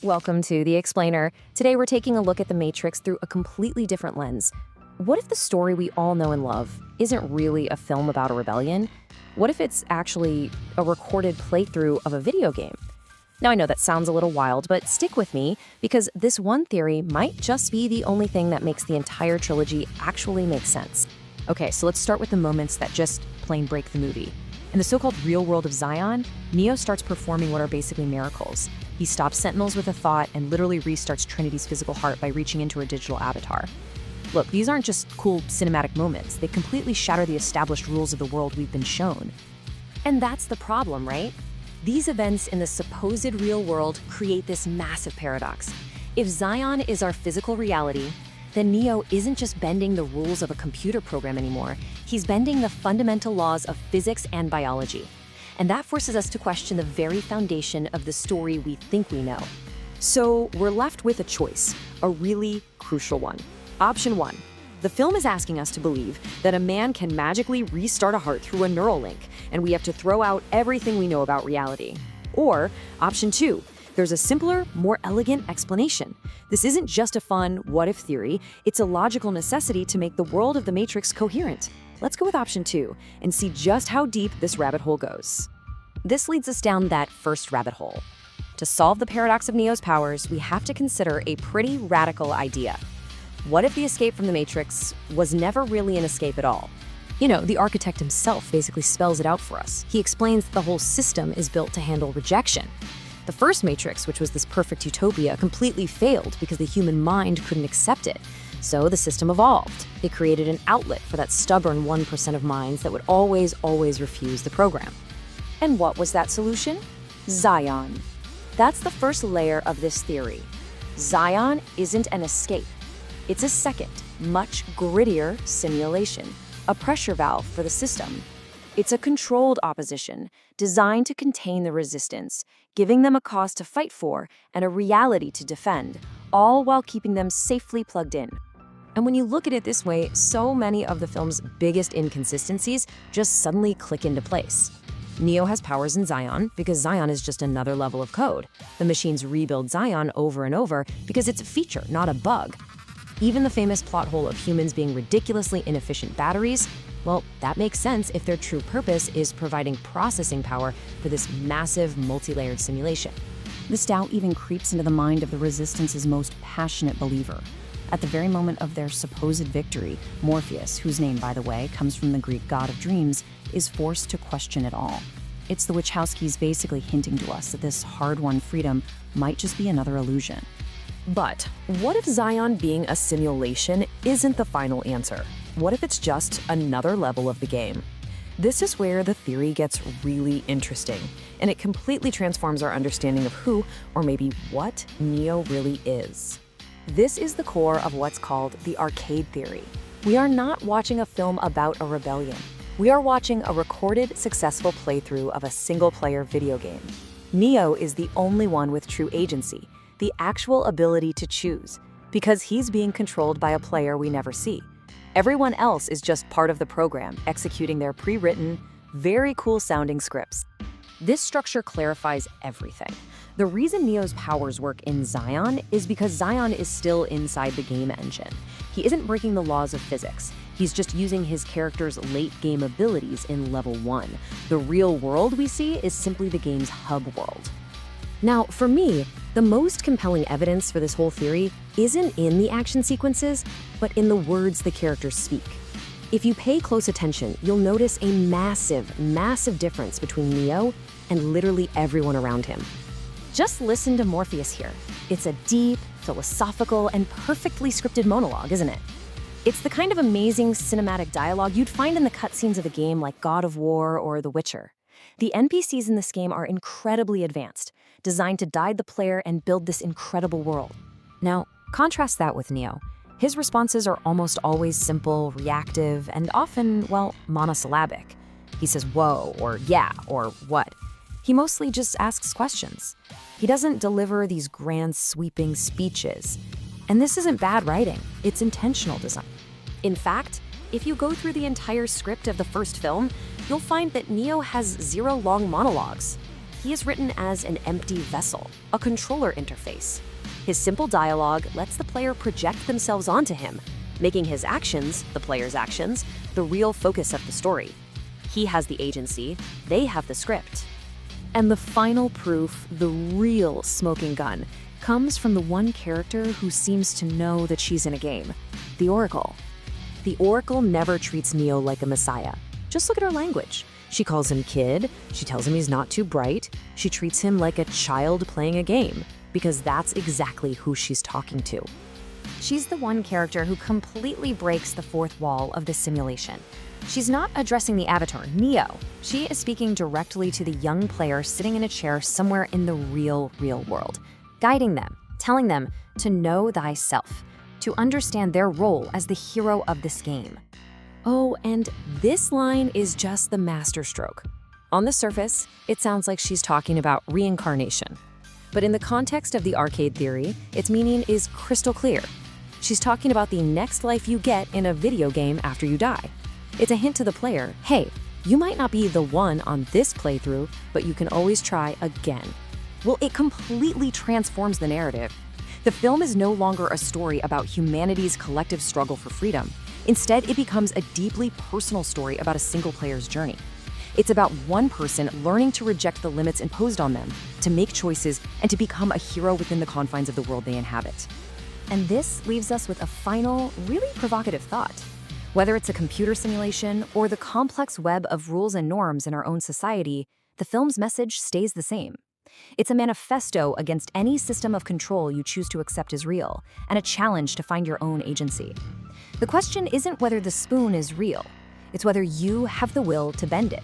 Welcome to The Explainer. Today we're taking a look at The Matrix through a completely different lens. What if the story we all know and love isn't really a film about a rebellion? What if it's actually a recorded playthrough of a video game? Now I know that sounds a little wild, but stick with me because this one theory might just be the only thing that makes the entire trilogy actually make sense. Okay, so let's start with the moments that just plain break the movie. In the so-called real world of Zion, Neo starts performing what are basically miracles. He stops Sentinels with a thought and literally restarts Trinity's physical heart by reaching into her digital avatar. Look, these aren't just cool cinematic moments. They completely shatter the established rules of the world we've been shown. And that's the problem, right? These events in the supposed real world create this massive paradox. If Zion is our physical reality, then Neo isn't just bending the rules of a computer program anymore. He's bending the fundamental laws of physics and biology. And that forces us to question the very foundation of the story we think we know. So we're left with a choice, a really crucial one. Option 1. The film is asking us to believe that a man can magically restart a heart through a neural link, and we have to throw out everything we know about reality. Or Option 2. There's a simpler, more elegant explanation. This isn't just a fun what-if theory, it's a logical necessity to make the world of the Matrix coherent. Let's go with Option 2 and see just how deep this rabbit hole goes. This leads us down that first rabbit hole. To solve the paradox of Neo's powers, we have to consider a pretty radical idea. What if the escape from the Matrix was never really an escape at all? You know, the architect himself basically spells it out for us. He explains that the whole system is built to handle rejection. The first Matrix, which was this perfect utopia, completely failed because the human mind couldn't accept it. So the system evolved. It created an outlet for that stubborn 1% of minds that would always refuse the program. And what was that solution? Zion. That's the first layer of this theory. Zion isn't an escape. It's a second, much grittier simulation, a pressure valve for the system. It's a controlled opposition, designed to contain the resistance, giving them a cause to fight for and a reality to defend, all while keeping them safely plugged in. And when you look at it this way, so many of the film's biggest inconsistencies just suddenly click into place. Neo has powers in Zion because Zion is just another level of code. The machines rebuild Zion over and over because it's a feature, not a bug. Even the famous plot hole of humans being ridiculously inefficient batteries, well, that makes sense if their true purpose is providing processing power for this massive, multi-layered simulation. This doubt even creeps into the mind of the Resistance's most passionate believer. At the very moment of their supposed victory, Morpheus, whose name, by the way, comes from the Greek god of dreams, is forced to question it all. It's the Wachowskis basically hinting to us that this hard-won freedom might just be another illusion. But what if Zion being a simulation isn't the final answer? What if it's just another level of the game? This is where the theory gets really interesting, and it completely transforms our understanding of who, or maybe what, Neo really is. This is the core of what's called the arcade theory. We are not watching a film about a rebellion. We are watching a recorded, successful playthrough of a single-player video game. Neo is the only one with true agency, the actual ability to choose, because he's being controlled by a player we never see. Everyone else is just part of the program, executing their pre-written, very cool-sounding scripts. This structure clarifies everything. The reason Neo's powers work in Zion is because Zion is still inside the game engine. He isn't breaking the laws of physics. He's just using his character's late-game abilities in Level 1. The real world we see is simply the game's hub world. Now, for me, the most compelling evidence for this whole theory isn't in the action sequences, but in the words the characters speak. If you pay close attention, you'll notice a massive difference between Neo and literally everyone around him. Just listen to Morpheus here. It's a deep, philosophical, and perfectly scripted monologue, isn't it? It's the kind of amazing cinematic dialogue you'd find in the cutscenes of a game like God of War or The Witcher. The NPCs in this game are incredibly advanced, designed to guide the player and build this incredible world. Now, contrast that with Neo. His responses are almost always simple, reactive, and often, well, monosyllabic. He says whoa, or yeah, or what. He mostly just asks questions. He doesn't deliver these grand, sweeping speeches. And this isn't bad writing, it's intentional design. In fact, if you go through the entire script of the first film, you'll find that Neo has 0 long monologues. He is written as an empty vessel, a controller interface. His simple dialogue lets the player project themselves onto him, making his actions, the player's actions, the real focus of the story. He has the agency, they have the script. And the final proof, the real smoking gun, comes from the one character who seems to know that she's in a game, the Oracle. The Oracle never treats Neo like a messiah. Just look at her language. She calls him kid, she tells him he's not too bright, she treats him like a child playing a game, because that's exactly who she's talking to. She's the one character who completely breaks the fourth wall of the simulation. She's not addressing the avatar, Neo. She is speaking directly to the young player sitting in a chair somewhere in the real world, guiding them, telling them to know thyself, to understand their role as the hero of this game. Oh, and this line is just the masterstroke. On the surface, it sounds like she's talking about reincarnation. But in the context of the arcade theory, its meaning is crystal clear. She's talking about the next life you get in a video game after you die. It's a hint to the player, hey, you might not be the one on this playthrough, but you can always try again. Well, it completely transforms the narrative. The film is no longer a story about humanity's collective struggle for freedom. Instead, it becomes a deeply personal story about a single player's journey. It's about one person learning to reject the limits imposed on them, to make choices, and to become a hero within the confines of the world they inhabit. And this leaves us with a final, really provocative thought. Whether it's a computer simulation or the complex web of rules and norms in our own society, the film's message stays the same. It's a manifesto against any system of control you choose to accept as real, and a challenge to find your own agency. The question isn't whether the spoon is real, it's whether you have the will to bend it.